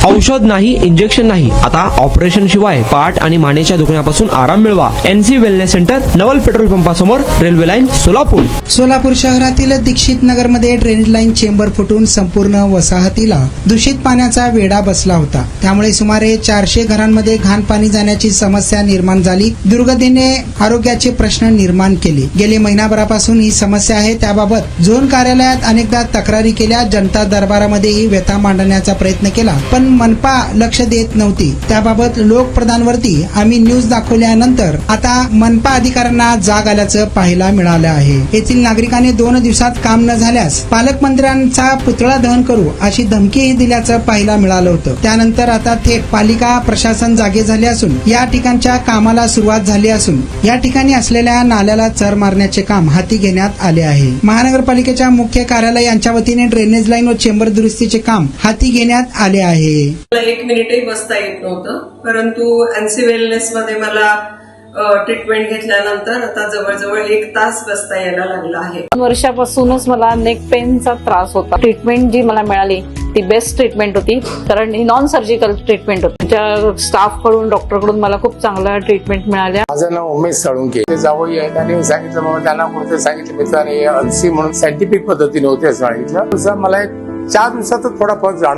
औषध नाही, इंजेक्शन नाही, आता ऑपरेशन शिवाय पाठ आणि मानेच्या दुखण्यापासून आराम मिळवा. NC wellness centre, Naval petrol पंपासमोर, रेल्वे लाईन, सोलापूर. सोलापूर शहरातील दीक्षित नगरमध्ये ड्रेनेज लाईन चेंबर फुटून संपूर्ण वसाहतीला दूषित पाण्याचा वेढा बसला होता. त्यामुळे सुमारे 400 घरांमध्ये घाण पाणी जाण्याची समस्या निर्माण झाली. दुर्गंधीने आरोग्याचे प्रश्न निर्माण केले. गेले महिनाभरापासून ही समस्या आहे. त्याबाबत झोन कार्यालयात अनेकदा तक्रारी केल्या. जनता दरबारामध्येही व्यथा मांडण्याचा प्रयत्न केला, पण मनपा लक्ष देत नव्हती. त्याबाबत लोकप्रधानवरती आम्ही न्यूज दाखवल्यानंतर आता मनपा अधिकाऱ्यांना जाग आल्याचं पाहायला मिळालं आहे. येथील नागरिकांनी 2 दिवसात काम न झाल्यास पालकमंत्र्यांचा पुतळा दहन करू अशी धमकीही दिल्याचं पाहायला मिळालं होतं. त्यानंतर आता थेट पालिका प्रशासन जागे झाले असून या ठिकाणच्या कामाला सुरुवात झाली असून या ठिकाणी असलेल्या नाल्याला चर मारण्याचे काम हाती घेण्यात आले आहे. महानगरपालिकेच्या मुख्य कार्यालय यांच्या वतीने ड्रेनेज लाईन व चेंबर दुरुस्तीचे काम हाती घेण्यात आले आहे. मला 1 मिनिटही बसता येत नव्हतं, परंतु NC वेलनेस मध्ये मला ट्रीटमेंट घेतल्यानंतर आता जवळजवळ 1 तास बसता यायला लागला आहे. 2 वर्षापासूनच मला नेक पेनचा त्रास होता. ट्रीटमेंट जी मला मिळाली ती बेस्ट ट्रीटमेंट होती, कारण ही नॉन सर्जिकल ट्रीटमेंट होती. त्या स्टाफ कडून, डॉक्टर कडून मला खूप चांगल्या ट्रीटमेंट मिळाल्या. माझं नाव उमेश साळुंके. ते जावई आहेत आणि सांगितलं बाबा त्यांना कुठे सांगितलं मित्राने NC म्हणून सायंटिफिक पद्धतीने होते असं सांगितलं. मला 4 दिवसातच थोडा फरक जाणवला.